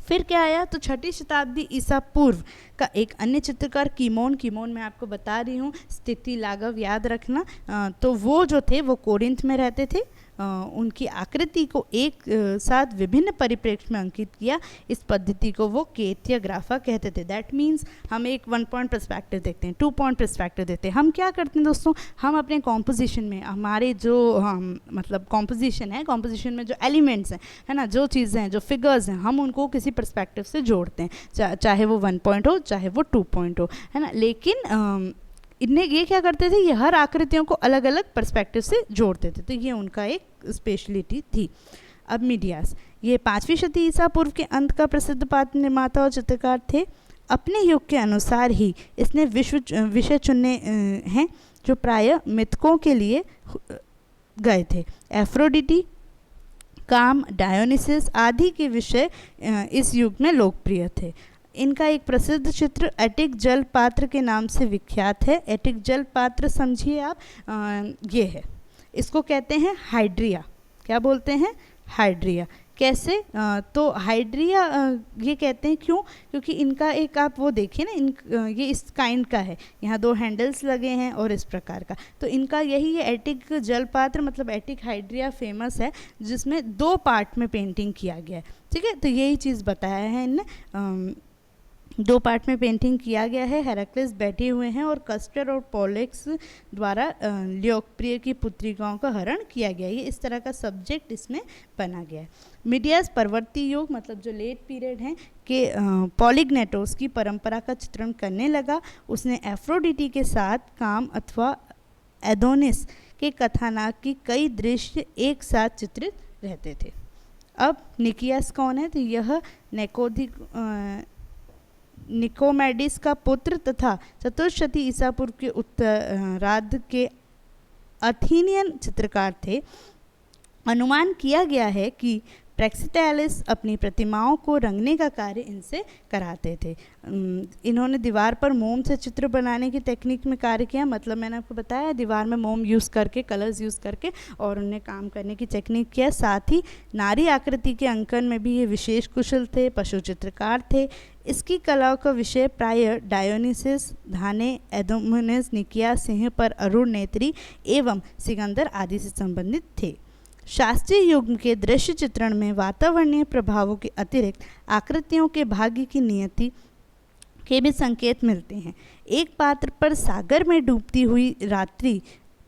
फिर क्या आया? तो 6ठी शताब्दी ईसा पूर्व का एक अन्य चित्रकार कीमोन मैं आपको बता रही हूँ, स्थिति लाघव याद रखना। तो वो जो थे वो कोरिंथ में रहते थे। उनकी आकृति को एक साथ विभिन्न परिप्रेक्ष्य में अंकित किया। इस पद्धति को वो केतियोग्राफा कहते थे। दैट मीन्स हम एक 1 पॉइंट पर्सपेक्टिव देखते हैं, 2 पॉइंट पर्सपेक्टिव देखते हैं। हम क्या करते हैं दोस्तों, हम अपने कॉम्पोजिशन में हमारे जो मतलब कॉम्पोजिशन है, कॉम्पोजिशन में जो एलिमेंट्स हैं, है ना, जो चीज़ें हैं, जो फिगर्स हैं, हम उनको किसी पर्सपेक्टिव से जोड़ते हैं, चाहे वो 1 पॉइंट हो चाहे वो 2 पॉइंट हो, है ना। लेकिन इनने ये क्या करते थे, ये हर आकृतियों को अलग अलग पर्सपेक्टिव से जोड़ते थे। तो ये उनका एक स्पेशलिटी थी। अब मीडियास, ये 5वीं शती ईसा पूर्व के अंत का प्रसिद्ध पात्र निर्माता और चित्रकार थे। अपने युग के अनुसार ही इसने विषय चुने हैं जो प्रायः मिथकों के लिए गए थे। एफ्रोडिटी, काम, डायोनिसिस आदि के विषय इस युग में लोकप्रिय थे। इनका एक प्रसिद्ध चित्र एटिक जल पात्र के नाम से विख्यात है। एटिक जल पात्र समझिए आप, ये है, इसको कहते हैं हाइड्रिया। क्या बोलते हैं? हाइड्रिया। कैसे? तो हाइड्रिया ये कहते हैं क्यों? क्योंकि इनका एक आप वो देखिए ना, ये इस काइंड का है, यहाँ 2 हैंडल्स लगे हैं और इस प्रकार का। तो इनका यही है एटिक जलपात्र, मतलब एटिक हाइड्रिया फेमस है, जिसमें 2 पार्ट में पेंटिंग किया गया है। ठीक है, तो यही चीज़ बताया है इनने। 2 पार्ट में पेंटिंग किया गया है। हेराक्लिस बैठे हुए हैं और कस्टर और पॉलिक्स द्वारा ल्योकप्रिय की पुत्रिकाओं का हरण किया गया है। ये इस तरह का सब्जेक्ट इसमें बना गया है। मीडियास परवर्ती युग, मतलब जो लेट पीरियड है कि पॉलीग्नेटोस की परंपरा का चित्रण करने लगा। उसने एफ्रोडिटी के साथ काम अथवा एडोनिस के कथानक की कई दृश्य एक साथ चित्रित रहते थे। अब निकियास कौन है? तो यह निकोमेडिस का पुत्र तथा चतुर्शती ईसा पूर्व के उत्तरार्ध के अथेनियन चित्रकार थे। अनुमान किया गया है कि प्रेक्सिटैलिस अपनी प्रतिमाओं को रंगने का कार्य इनसे कराते थे। इन्होंने दीवार पर मोम से चित्र बनाने की टेक्निक में कार्य किया। मतलब मैंने आपको बताया, दीवार में मोम यूज़ करके, कलर्स यूज़ करके और उन्हें काम करने की टेक्निक किया। साथ ही नारी आकृति के अंकन में भी ये विशेष कुशल थे। पशु चित्रकार थे। इसकी कलाओं का विषय प्राय डायोनिसिस, धाने, एडोमोनिस, निकिया, सिंह पर अरुण नेत्री एवं सिकंदर आदि से संबंधित थे। शास्त्रीय युग के दृश्य चित्रण में वातावरणीय प्रभावों के अतिरिक्त आकृतियों के भाग्य की नियति के भी संकेत मिलते हैं। एक पात्र पर सागर में डूबती हुई रात्रि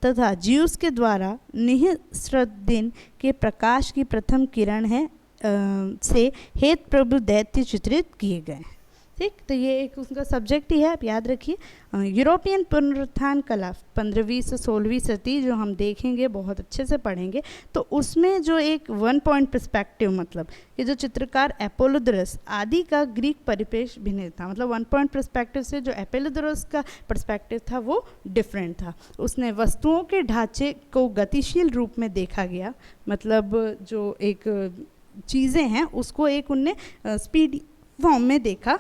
तथा ज्यूस के द्वारा निःसृत दिन के प्रकाश की प्रथम किरण है से हेत प्रभु दैत्य चित्रित किए गए हैं। ठीक, तो ये एक उसका सब्जेक्ट ही है, आप याद रखिए। यूरोपियन पुनरुत्थान कला 15वीं से 16वीं सदी जो हम देखेंगे, बहुत अच्छे से पढ़ेंगे, तो उसमें जो एक 1 पॉइंट पर्सपेक्टिव, मतलब कि जो चित्रकार एपोलोडोरस आदि का ग्रीक परिप्रेक्ष्य भिन्न था। मतलब 1 पॉइंट पर्सपेक्टिव से जो एपोलोडोरस का पर्सपेक्टिव था वो डिफरेंट था। उसने वस्तुओं के ढांचे को गतिशील रूप में देखा गया, मतलब जो एक चीज़ें हैं उसको एक उनने स्पीड फॉर्म में देखा,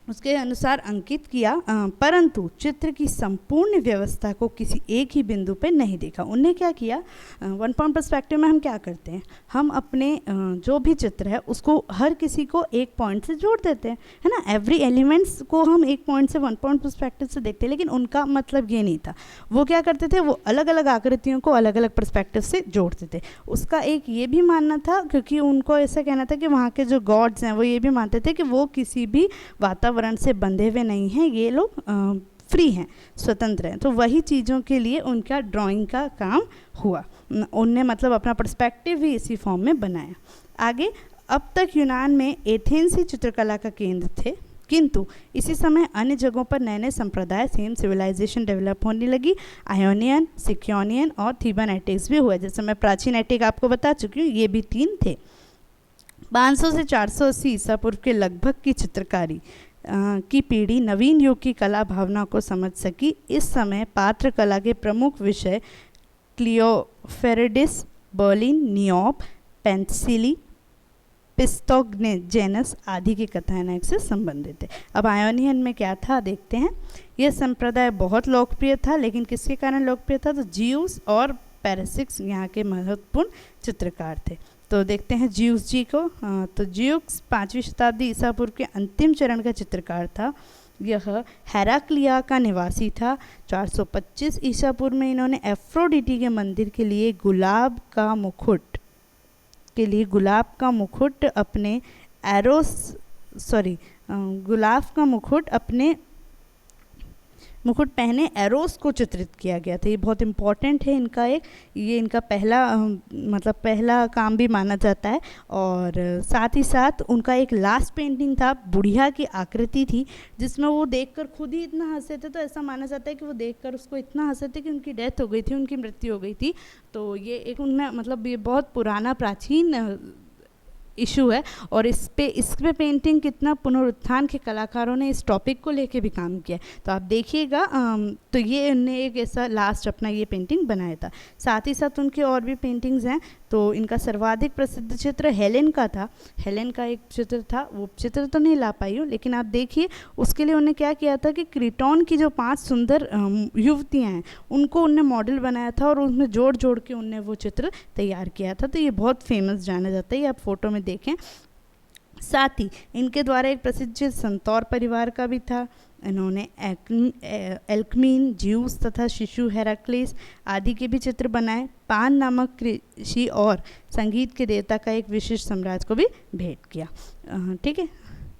उसके अनुसार अंकित किया, परंतु चित्र की संपूर्ण व्यवस्था को किसी एक ही बिंदु पर नहीं देखा। उनने क्या किया, वन पॉइंट पर्सपेक्टिव में हम क्या करते हैं, हम अपने जो भी चित्र है उसको हर किसी को एक पॉइंट से जोड़ देते हैं, है ना। एवरी एलिमेंट्स को हम एक पॉइंट से वन पॉइंट पर्सपेक्टिव से देखते हैं, लेकिन उनका मतलब ये नहीं था। वो क्या करते थे, वो अलग अलग आकृतियों को अलग अलग पर्सपेक्टिव से जोड़ते थे। उसका एक ये भी मानना था, क्योंकि उनको ऐसा कहना था कि वहाँ के जो गॉड्स हैं वो ये भी मानते थे कि वो किसी भी वातावरण से बंधे हुए नहीं हैं, ये लोग फ्री हैं, स्वतंत्र हैं। तो वही चीज़ों के लिए उनका ड्राइंग का काम हुआ। उनने मतलब अपना पर्सपेक्टिव भी इसी फॉर्म में बनाया। आगे, अब तक यूनान में एथेंस ही चित्रकला का केंद्र थे, किंतु इसी समय अन्य जगहों पर नए नए संप्रदाय, सेम सिविलाइजेशन डेवलप होने लगी। आयोनियन, सिक्योनियन और थीबानेटिक्स भी हुआ। जैसे मैं प्राचीन एटिक आपको बता चुकी हूँ, ये भी 3 थे। 500 से 480 ईसा पूर्व के लगभग की चित्रकारी की पीढ़ी नवीन युग की कला भावना को समझ सकी। इस समय पात्र कला के प्रमुख विषय क्लियोफेरेडिस, बर्लिन, नियोप, पेंसिली, पिस्टोग्नेजेनस आदि के कथानक से संबंधित है। अब आयोनियन में क्या था देखते हैं। यह संप्रदाय बहुत लोकप्रिय था, लेकिन किसके कारण लोकप्रिय था, तो जियूस और पैरसिक्स यहाँ के महत्वपूर्ण चित्रकार थे। तो देखते हैं जियूस जी को। तो जियूस 5वीं शताब्दी ईसा पूर्व के अंतिम चरण का चित्रकार था। यह हेराक्लिया का निवासी था। 425 ईसा पूर्व में इन्होंने एफ्रोडिटी के मंदिर के लिए गुलाब का मुकुट अपने मुकुट पहने एरोस को चित्रित किया गया था। ये बहुत इम्पॉर्टेंट है इनका ये इनका पहला काम भी माना जाता है। और साथ ही साथ उनका एक लास्ट पेंटिंग था, बुढ़िया की आकृति थी, जिसमें वो देखकर खुद ही इतना हंसे थे। तो ऐसा माना जाता है कि वो देखकर उसको इतना हंसे थे कि उनकी डेथ हो गई थी, उनकी मृत्यु हो गई थी। तो ये एक उनमें मतलब ये बहुत पुराना प्राचीन इशू है। और इस पे पेंटिंग कितना पुनरुत्थान के कलाकारों ने इस टॉपिक को लेके भी काम किया। तो आप देखिएगा, तो ये उनने एक ऐसा लास्ट अपना ये पेंटिंग बनाया था। साथ ही साथ उनके और भी पेंटिंग्स हैं। तो इनका सर्वाधिक प्रसिद्ध चित्र हेलेन का था। हेलेन का एक चित्र था, वो चित्र तो नहीं ला पाई हूँ, लेकिन आप देखिए उसके लिए उन्होंने क्या किया था कि क्रीटोन की जो 5 सुंदर युवतियाँ हैं उनको उनने मॉडल बनाया था और उसमें जोड़ जोड़ के उनने वो चित्र तैयार किया था। तो ये बहुत फेमस जाना जाता है, ये आप फोटो में देखें। साथ ही इनके द्वारा एक प्रसिद्ध चित्र संतौर परिवार का भी था। इन्होंने एल्कमीन, ज्यूस तथा शिशु हेराक्लिस आदि के भी चित्र बनाए। पान नामक कृषि और संगीत के देवता का एक विशिष्ट साम्राज्य को भी भेंट किया। ठीक है,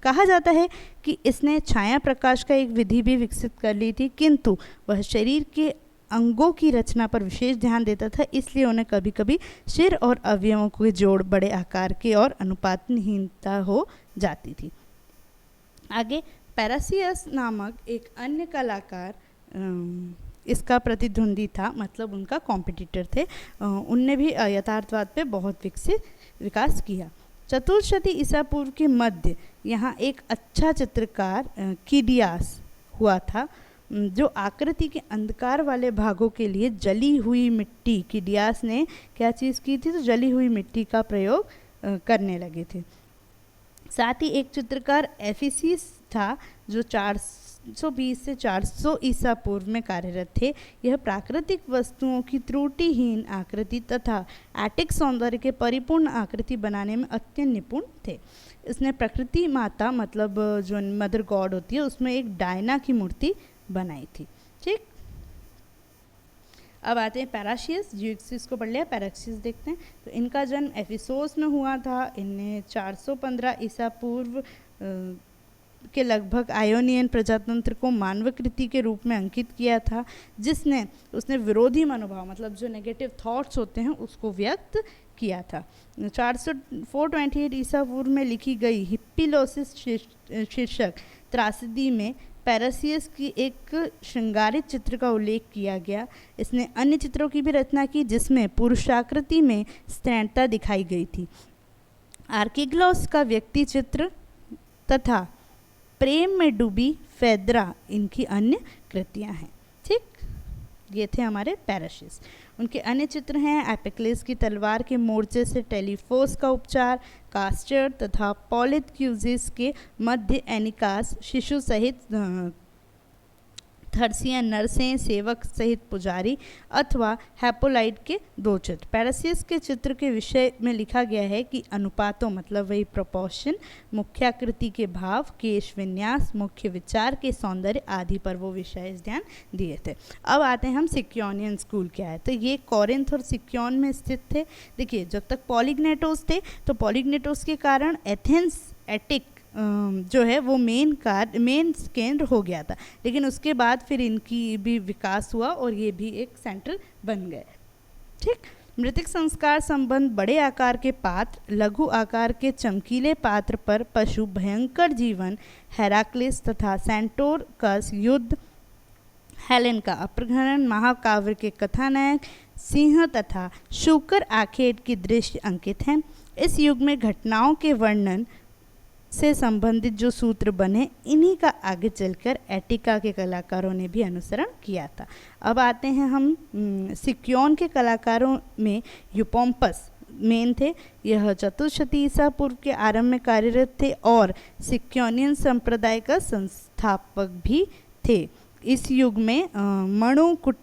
कहा जाता है कि इसने छाया प्रकाश का एक विधि भी विकसित कर ली थी, किंतु वह शरीर के अंगों की रचना पर विशेष ध्यान देता था, इसलिए उन्हें कभी कभी सिर और अवयवों के जोड़ बड़े आकार के और अनुपातहीनता हो जाती थी। आगे, पैरासियस नामक एक अन्य कलाकार इसका प्रतिद्वंदी था, मतलब उनका कॉम्पिटिटर थे। उनने भी यथार्थवाद पे बहुत विकास किया। चतुर्शती ईसा पूर्व के मध्य यहाँ एक अच्छा चित्रकार किडियास हुआ था, जो आकृति के अंधकार वाले भागों के लिए जली हुई मिट्टी, किडियास ने क्या चीज़ की थी, तो जली हुई मिट्टी का प्रयोग करने लगे थे। साथ ही एक चित्रकार एफिसिस था, जो 420 से 400 ईसा पूर्व में कार्यरत थे। यह प्राकृतिक वस्तुओं की त्रुटिहीन आकृति तथा एटिक सौंदर्य के परिपूर्ण आकृति बनाने में अत्यंत निपुण थे। इसने प्रकृति माता, मतलब जो मदर गॉड होती है, उसमें एक डायना की मूर्ति बनाई थी। ठीक, अब आते हैं पैरासियस। जियूक्सिस को पढ़ लिया, पैरासियस देखते हैं। तो इनका जन्म एफिसोस में हुआ था। इन्हें 415 ईसा पूर्व के लगभग आयोनियन प्रजातंत्र को मानवकृति के रूप में अंकित किया था, उसने विरोधी मनोभाव, मतलब जो नेगेटिव थॉट्स होते हैं, उसको व्यक्त किया था। 428 ईसा पूर्व में लिखी गई हिप्पिलोसिस शीर्षक त्रासदी में पैरासियस की एक श्रृंगारित चित्र का उल्लेख किया गया। इसने अन्य चित्रों की भी रचना की, जिसमें पुरुषाकृति में स्त्रैणता दिखाई गई थी। आर्किग्लोस का व्यक्ति चित्र तथा प्रेम में डूबी फेद्रा इनकी अन्य कृतियां हैं। ठीक, ये थे हमारे पैरासिस। उनके अन्य चित्र हैं एपिक्लेस की तलवार के मोर्चे से टेलीफोस का उपचार, कास्टर तथा पॉलिथ्यूजिस के मध्य एनिकास शिशु सहित थर्सियन नरसें सेवक सहित पुजारी अथवा हैपोलाइट के 2 चित्र। पैरासिस के चित्र के विषय में लिखा गया है कि अनुपातों मतलब वही प्रोपोर्शन, मुख्याकृति के भाव, केश विन्यास, मुख्य विचार के सौंदर्य आदि पर वो विशेष ध्यान दिए थे। अब आते हैं हम सिक्योनियन स्कूल क्या है। तो ये कोरिन्थ और सिक्योन में स्थित थे। देखिए जब तक पॉलीग्नेटोस थे तो पॉलीग्नेटोस के कारण एथेंस एटिक जो है वो मेन केंद्र हो गया था, लेकिन उसके बाद फिर इनकी भी विकास हुआ और ये भी एक सेंटर बन गए। ठीक। मृतिक संस्कार संबंध बड़े आकार के पात्र, लघु आकार के चमकीले पात्र पर पशु, भयंकर जीवन, हेराक्लिस तथा सेंटोर का युद्ध, हेलेन का अपहरण, महाकाव्य के कथानायक, सिंह तथा शूकर आखेट की दृश्य अंकित हैं। इस युग में घटनाओं के वर्णन से संबंधित जो सूत्र बने इन्हीं का आगे चलकर एटिका के कलाकारों ने भी अनुसरण किया था। अब आते हैं हम सिक्योन के कलाकारों में यूपोम्पस मेन थे। यह चतुर्शती ईसा पूर्व के आरंभ में कार्यरत थे और सिक्योनियन संप्रदाय का संस्थापक भी थे। इस युग में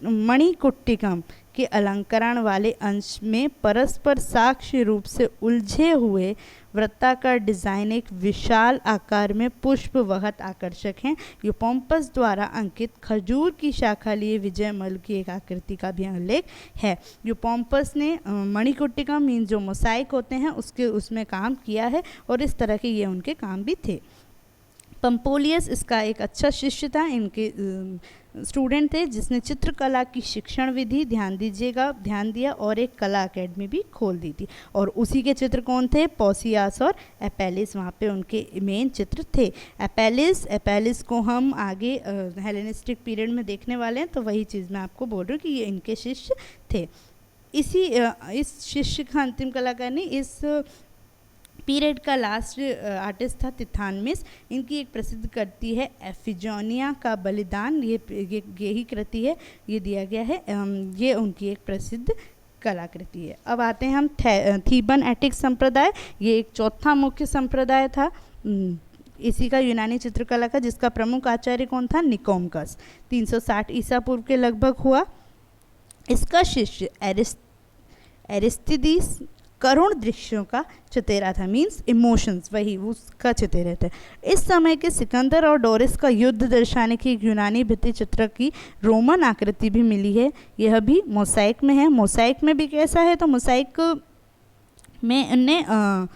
मणिकुट्टिकम के अलंकरण वाले अंश में परस्पर साक्ष्य रूप से उलझे हुए वृत्ताकार डिजाइन एक विशाल आकार में पुष्प वहत आकर्षक हैं। यूपोम्पस द्वारा अंकित खजूर की शाखा लिए विजयमल की एक आकृति का भी उल्लेख है। यूपोम्पस ने मणिकुट्टिकम मीन जो मोसाइक होते हैं उसमें काम किया है और इस तरह के ये उनके काम भी थे। पंपोलियस इसका एक अच्छा शिष्य था, इनके स्टूडेंट थे जिसने चित्रकला की शिक्षण विधि ध्यान दिया और एक कला एकेडमी भी खोल दी थी। और उसी के चित्र कौन थे? पोसियास और एपेलिस, वहाँ पे उनके मेन चित्र थे। एपेलिस को हम आगे हेलेनिस्टिक पीरियड में देखने वाले हैं, तो वही चीज़ मैं आपको बोल रही हूँ कि ये इनके शिष्य थे। इस शिष्य का अंतिम कलाकार ने इस पीरियड का लास्ट आर्टिस्ट था तिथानमिस। इनकी एक प्रसिद्ध कृति है एफिजोनिया का बलिदान, ये ही कृति है, ये दिया गया है, ये उनकी एक प्रसिद्ध कलाकृति है। अब आते हैं हम थीबन एटिक संप्रदाय। ये एक चौथा मुख्य संप्रदाय था इसी का यूनानी चित्रकला का, जिसका प्रमुख आचार्य कौन था? निकोमकस। 360 ईसा पूर्व के लगभग हुआ। इसका शिष्य एरिस्टिडीज करुण दृश्यों का चितेरा था, मीन्स इमोशंस, वही उसका चितेरा था। इस समय के सिकंदर और डोरिस का युद्ध दर्शाने की एक यूनानी भित्ति चित्र की रोमन आकृति भी मिली है। यह भी मोसाइक में है। मोसाइक में भी कैसा है? तो मोसाइक में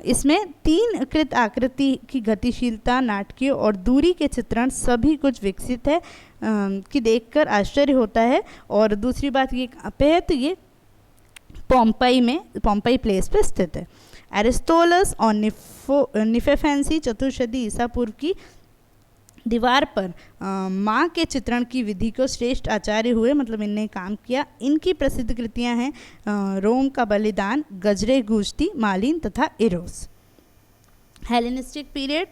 इसमें 3 कृत आकृति की गतिशीलता, नाटकीय और दूरी के चित्रण सभी कुछ विकसित है कि देखकर आश्चर्य होता है। और दूसरी बात ये पे है तो ये पोम्पई प्लेस पे स्थित है। एरिस्टोलस और निफेफेंसी चतुर्शती ईसा पूर्व की दीवार पर माँ के चित्रण की विधि को श्रेष्ठ आचार्य हुए, मतलब इनने काम किया। इनकी प्रसिद्ध कृतियाँ हैं रोम का बलिदान, गजरे गूजती, मालिन तथा Eros. Hellenistic period,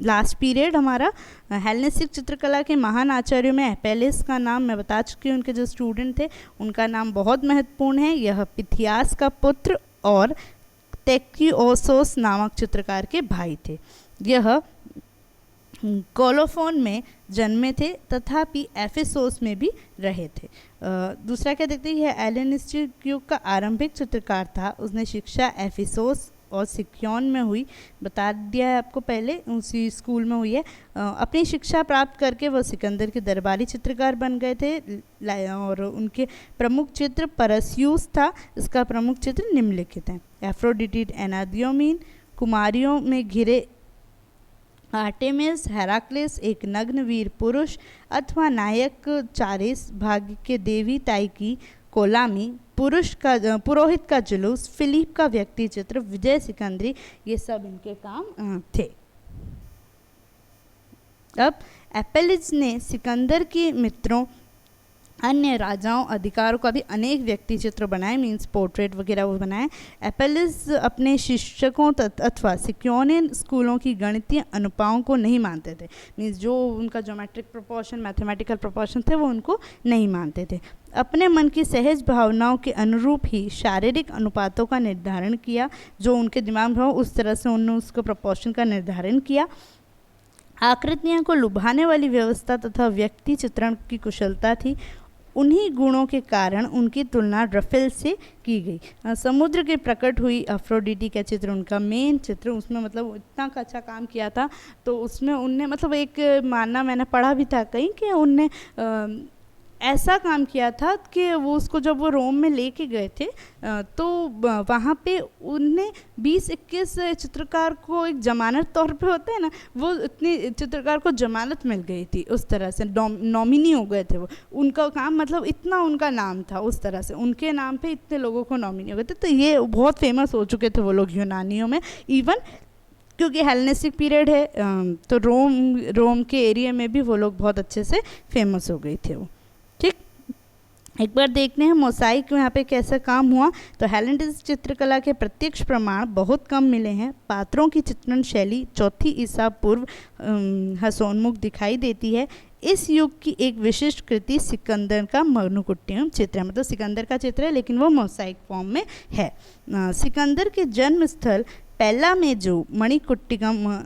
last period हमारा। हेलेनिस्टिक चित्रकला के महान आचार्यों में एपेलिस का नाम मैं बता चुकी हूँ, उनके जो स्टूडेंट थे उनका नाम बहुत महत्वपूर्ण है। यह पिथियास का पुत्र और टेक्यूओसोस नामक चित्रकार के भाई थे। यह कोलोफोन में जन्मे थे तथापि एफेसोस में भी रहे थे। दूसरा क्या देखते हैं, यह हेलेनिस्टिक युग का आरंभिक चित्रकार था। उसने शिक्षा एफेसोस और सिक्योन में हुई, बता दिया है आपको पहले, उसी स्कूल में हुई है। अपनी शिक्षा प्राप्त करके वह सिकंदर के दरबारी चित्रकार बन गए थे और उनके प्रमुख चित्र परस्यूस था। इसका प्रमुख चित्र निम्नलिखित हैं। एफ्रोडिटी एनादियोमीन, कुमारियों में घिरे आर्टेमिस, हेराक्लिस एक नग्न वीर पुरुष अथवा नायक, चारिस भाग्य के देवी ताइकी, कोलामी पुरोहित का जुलूस, फिलिप का व्यक्ति चित्र, विजय सिकंदरी, ये सब इनके काम थे। अब एपेलिस ने सिकंदर के मित्रों अन्य राजाओं अधिकारों का भी अनेक व्यक्ति चित्र बनाए, मीन्स पोर्ट्रेट वगैरह वो बनाए। एपेलिस अपने शिक्षकों अथवा सिक्योनियन स्कूलों की गणितीय अनुपातों को नहीं मानते थे, मीन्स जो उनका ज्योमेट्रिक प्रोपोर्शन, मैथमेटिकल प्रोपोर्शन थे वो उनको नहीं मानते थे। अपने मन की सहज भावनाओं के अनुरूप ही शारीरिक अनुपातों का निर्धारण किया, जो उनके दिमाग में हो उस तरह से उन्होंने उसको प्रोपोर्शन का निर्धारण किया। आकृतियों को लुभाने वाली व्यवस्था तथा व्यक्ति चित्रण की कुशलता थी। उन्हीं गुणों के कारण उनकी तुलना रफेल से की गई। समुद्र के प्रकट हुई अफ्रोडिटी का चित्र उनका मेन चित्र, उसमें मतलब इतना अच्छा काम किया था। तो उसमें उनने मतलब एक मानना मैंने पढ़ा भी था कहीं कि उनने ऐसा काम किया था कि वो उसको जब वो रोम में लेके गए थे तो वहाँ पे उनने 20-21 चित्रकार को एक जमानत तौर पे होता है ना, वो इतनी चित्रकार को जमानत मिल गई थी, उस तरह से नॉमिनी हो गए थे वो। उनका काम मतलब इतना उनका नाम था, उस तरह से उनके नाम पे इतने लोगों को नॉमिनी हो गए थे। तो ये बहुत फेमस हो चुके थे वो लोग यूनानियों में, इवन क्योंकि हेलेनिस्टिक पीरियड है तो रोम के एरिया में भी वो लोग बहुत अच्छे से फेमस हो गए थे वो। ठीक, एक बार देखते हैं मोसाइक यहाँ पे कैसा काम हुआ। तो हेलेनिस्टिक चित्रकला के प्रत्यक्ष प्रमाण बहुत कम मिले हैं। पात्रों की चित्रण शैली 4वीं ईसा पूर्व हसोन्मुख दिखाई देती है। इस युग की एक विशिष्ट कृति सिकंदर का मनुकुट्टियम चित्र है, मतलब सिकंदर का चित्र है लेकिन वो मोसाइक फॉर्म में है। सिकंदर के जन्म स्थल पेला में जो मणिकुट्टिकम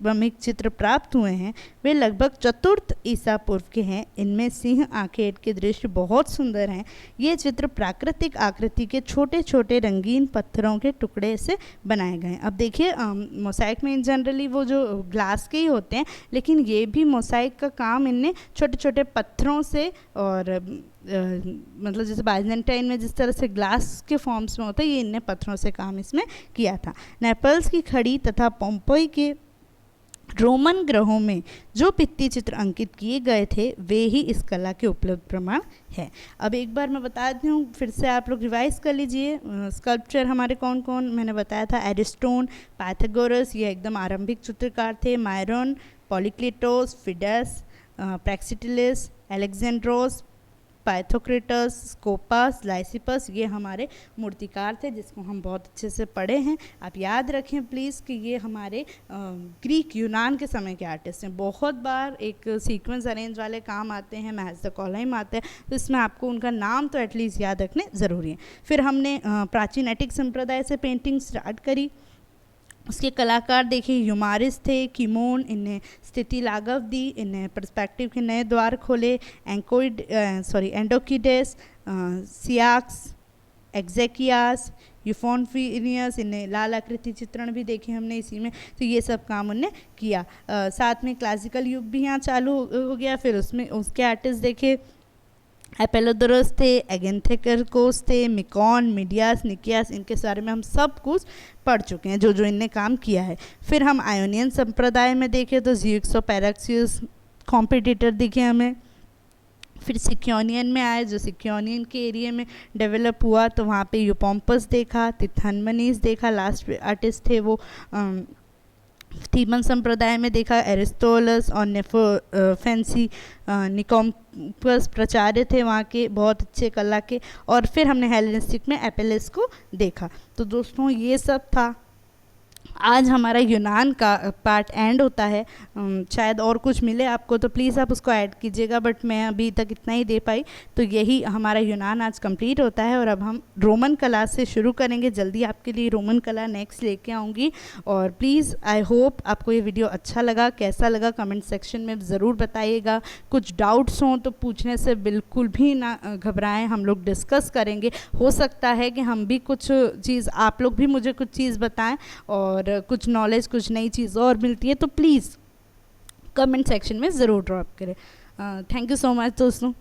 वमिक चित्र प्राप्त हुए हैं वे लगभग 4th ईसा पूर्व के हैं। इनमें सिंह आंखें के दृश्य बहुत सुंदर हैं। ये चित्र प्राकृतिक आकृति के छोटे छोटे रंगीन पत्थरों के टुकड़े से बनाए गए हैं। अब देखिए मोसाइक में जनरली वो जो ग्लास के ही होते हैं, लेकिन ये भी मोसाइक का काम इनने छोटे छोटे पत्थरों से और मतलब जैसे बाइजेंटाइन में जिस तरह से ग्लास के फॉर्म्स में होता है, ये इनने पत्थरों से काम इसमें किया था। नेपल्स की खड़ी तथा पोम्पई के रोमन ग्रहों में जो भित्ति चित्र अंकित किए गए थे वे ही इस कला के उपलब्ध प्रमाण है। अब एक बार मैं बताती हूँ, फिर से आप लोग रिवाइज कर लीजिए। स्कल्पचर हमारे कौन कौन मैंने बताया था, एरिस्टोन, पाइथागोरस, ये एकदम आरंभिक चित्रकार थे, मायरन, पॉलीक्लिटोस, फिडस, प्रैक्सिटिलिस, अलेक्जेंड्रोस, पाइथोक्रेटस, स्कोपास, लाइसिपस, ये हमारे मूर्तिकार थे जिसको हम बहुत अच्छे से पढ़े हैं। आप याद रखें प्लीज़ कि ये हमारे ग्रीक यूनान के समय के आर्टिस्ट हैं। बहुत बार एक सीक्वेंस अरेंज वाले काम आते हैं, मैच द कॉलम आते हैं, तो इसमें आपको उनका नाम तो एटलीस्ट याद रखने ज़रूरी है। फिर हमने प्राचीन एटिक संप्रदाय से पेंटिंग स्टार्ट करी। उसके कलाकार देखिए ह्यूमारिस थे, किमोन, इन्हें स्थिति लाघव दी, इन्हें पर्सपेक्टिव के नए द्वार खोले, एंडोकिडेस, सियाक्स, एक्जेकियास, यूफोनफिनियस, इन्हें लाल आकृति चित्रण भी देखे हमने इसी में। तो ये सब काम उन्हें किया। साथ में क्लासिकल युग भी यहाँ चालू हो गया। फिर उसमें उसके आर्टिस्ट देखे एपेलोडोरस थे, एगेंथेकरकोस थे, मिकॉन, मीडियास, निकियास, इनके बारे में हम सब कुछ पढ़ चुके हैं जो जो इनने काम किया है। फिर हम आयोनियन संप्रदाय में देखें तो ज़्यूक्स और पैराक्सियस कॉम्पिटिटर दिखे हमें। फिर सिक्योनियन में आए, जो सिक्योनियन के एरिया में डेवलप हुआ, तो वहाँ पे यूपोम्पस देखा, तिथनमनीस देखा, लास्ट आर्टिस्ट थे वो थीबन संप्रदाय में देखा, एरिस्टोलस और नेफेंसी निकोम्पस प्रचार्य थे वहाँ के, बहुत अच्छे कला के। और फिर हमने हेलेनिस्टिक में एपेलिस को देखा। तो दोस्तों ये सब था। आज हमारा यूनान का पार्ट एंड होता है। शायद और कुछ मिले आपको तो प्लीज़ आप उसको ऐड कीजिएगा, बट मैं अभी तक इतना ही दे पाई। तो यही हमारा यूनान आज कंप्लीट होता है और अब हम रोमन कला से शुरू करेंगे। जल्दी आपके लिए रोमन कला नेक्स्ट लेके आऊँगी। और प्लीज़ आई होप आपको ये वीडियो अच्छा लगा, कैसा लगा कमेंट सेक्शन में ज़रूर बताइएगा। कुछ डाउट्स हों तो पूछने से बिल्कुल भी ना घबराएं, हम लोग डिस्कस करेंगे। हो सकता है कि हम भी कुछ चीज़, आप लोग भी मुझे कुछ चीज़ बताएं और कुछ नॉलेज, कुछ नई चीज़ और मिलती है तो प्लीज़ कमेंट सेक्शन में ज़रूर ड्रॉप करें। थैंक यू सो मच दोस्तों।